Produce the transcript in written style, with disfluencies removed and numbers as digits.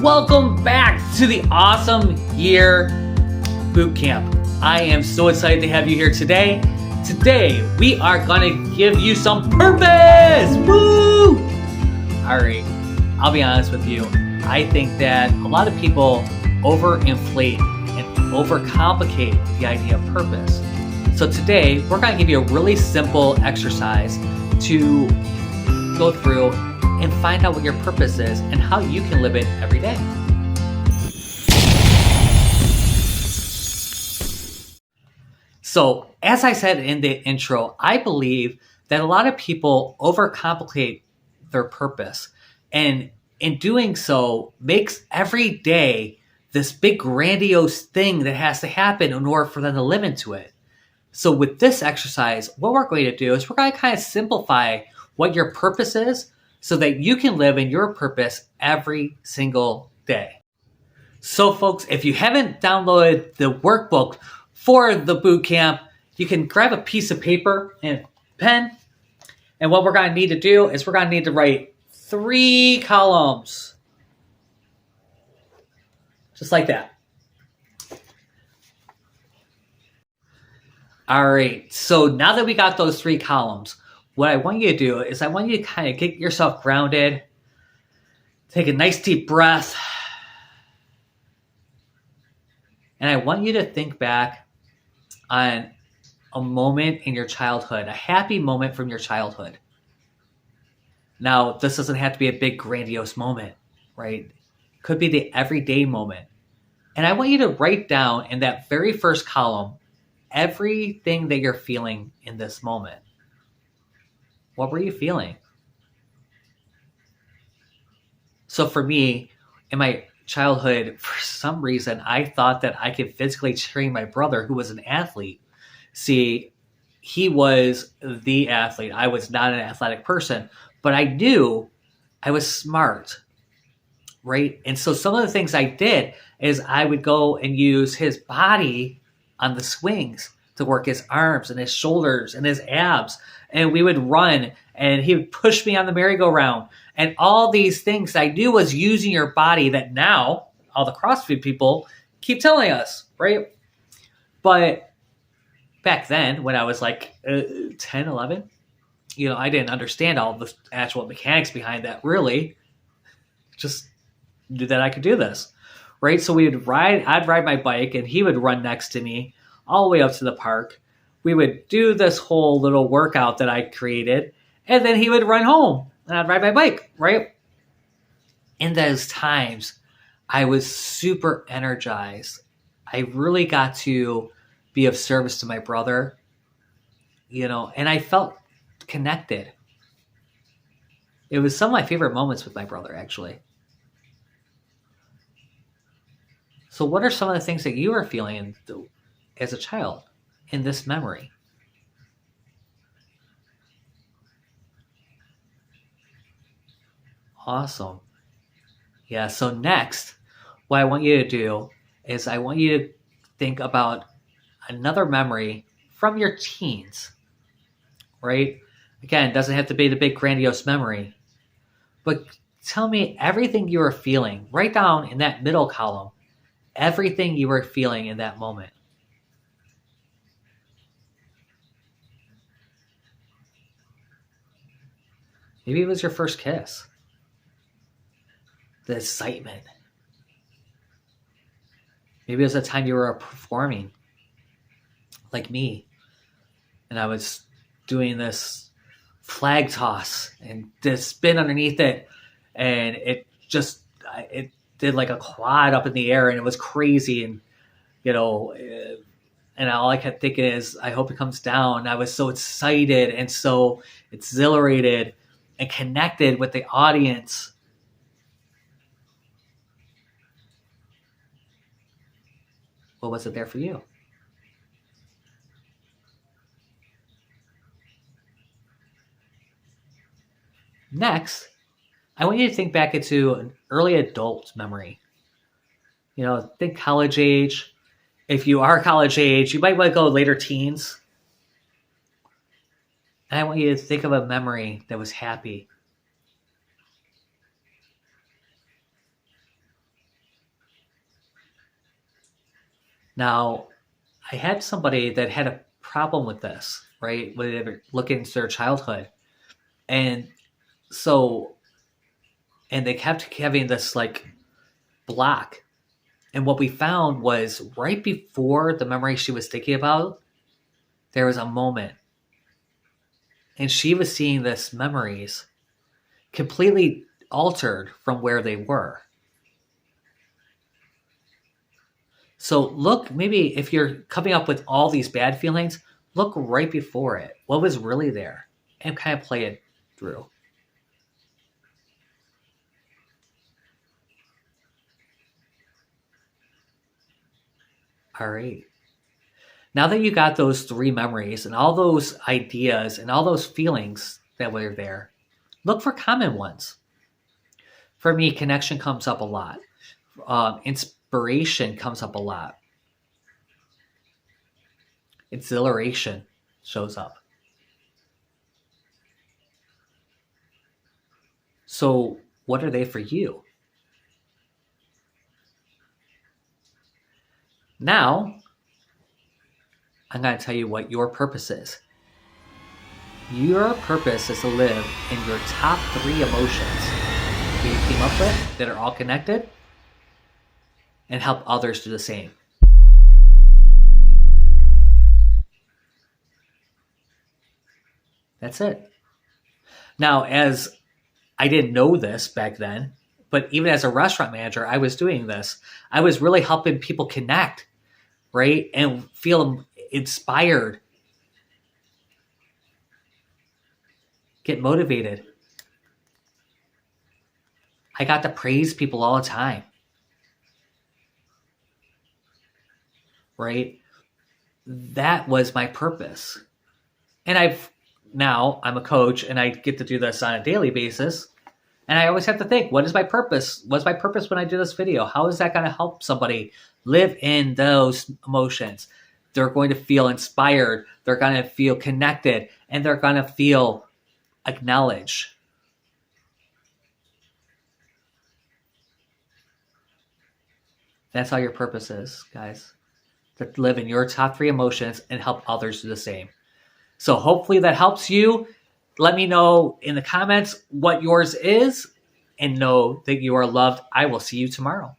Welcome back to the Awesome Year Boot Camp. I am so excited to have you here today. Today, we are going to give you some purpose! Woo! Alright, I'll be honest with you. I think that a lot of people over-inflate and overcomplicate the idea of purpose. So today, we're going to give you a really simple exercise to go through and find out what your purpose is and how you can live it every day. So, as I said in the intro, I believe that a lot of people overcomplicate their purpose, and in doing so makes every day this big grandiose thing that has to happen in order for them to live into it. So with this exercise, what we're going to do is we're going to kind of simplify what your purpose is so that you can live in your purpose every single day. So folks, if you haven't downloaded the workbook for the boot camp, you can grab a piece of paper and a pen. And what we're going to need to do is we're going to need to write 3 columns. Just like that. All right, so now that we got those 3 columns, what I want you to do is I want you to kind of get yourself grounded, take a nice deep breath, and I want you to think back on a moment in your childhood, a happy moment from your childhood. Now, this doesn't have to be a big grandiose moment, right? It could be the everyday moment. And I want you to write down in that very first column everything that you're feeling in this moment. What were you feeling? So for me, in my childhood, for some reason, I thought that I could physically train my brother, who was an athlete. See, he was the athlete. I was not an athletic person, but I knew I was smart, right? And so some of the things I did is I would go and use his body on the swings to work his arms and his shoulders and his abs. And we would run and he would push me on the merry-go-round. And all these things I knew was using your body that now all the CrossFit people keep telling us, right? But back then when I was like 10, 11, I didn't understand all the actual mechanics behind that really. Just knew that I could do this, right? So I'd ride my bike and he would run next to me all the way up to the park. We would do this whole little workout that I created, and then he would run home and I'd ride my bike, right? In those times, I was super energized. I really got to be of service to my brother, and I felt connected. It was some of my favorite moments with my brother, actually. So what are some of the things that you are feeling as a child in this memory? Awesome. Yeah, so next, what I want you to do is I want you to think about another memory from your teens, right? Again, it doesn't have to be the big grandiose memory, but tell me everything you were feeling. Write down in that middle column everything you were feeling in that moment. Maybe it was your first kiss. The excitement. Maybe it was the time you were performing, like me. And I was doing this flag toss and this spin underneath it. And it did like a quad up in the air and it was crazy. And, and all I kept thinking is, I hope it comes down. I was so excited and so exhilarated and connected with the audience. What was it there for you? Next, I want you to think back into an early adult memory. Think college age. If you are college age, you might want to go later teens. And I want you to think of a memory that was happy. Now, I had somebody that had a problem with this, right? When they were looking into their childhood. And so, and they kept having this like block. And what we found was right before the memory she was thinking about, there was a moment. And she was seeing this memories completely altered from where they were. So look, maybe if you're coming up with all these bad feelings, look right before it. What was really there? And kind of play it through. All right. Now that you got those 3 memories and all those ideas and all those feelings that were there, look for common ones. For me, connection comes up a lot. Inspiration comes up a lot. Exhilaration shows up. So, what are they for you? Now, I'm going to tell you what your purpose is. Your purpose is to live in your top 3 emotions that you came up with that are all connected and help others do the same. That's it. Now, as I didn't know this back then, but even as a restaurant manager, I was doing this. I was really helping people connect, right? And feel inspired, get motivated. I got to praise people all the time, right? That was my purpose. And I'm a coach and I get to do this on a daily basis. And I always have to think, what is my purpose? What's my purpose when I do this video? How is that going to help somebody live in those emotions? They're going to feel inspired. They're going to feel connected. And they're going to feel acknowledged. That's all your purpose is, guys. To live in your top 3 emotions and help others do the same. So hopefully that helps you. Let me know in the comments what yours is and know that you are loved. I will see you tomorrow.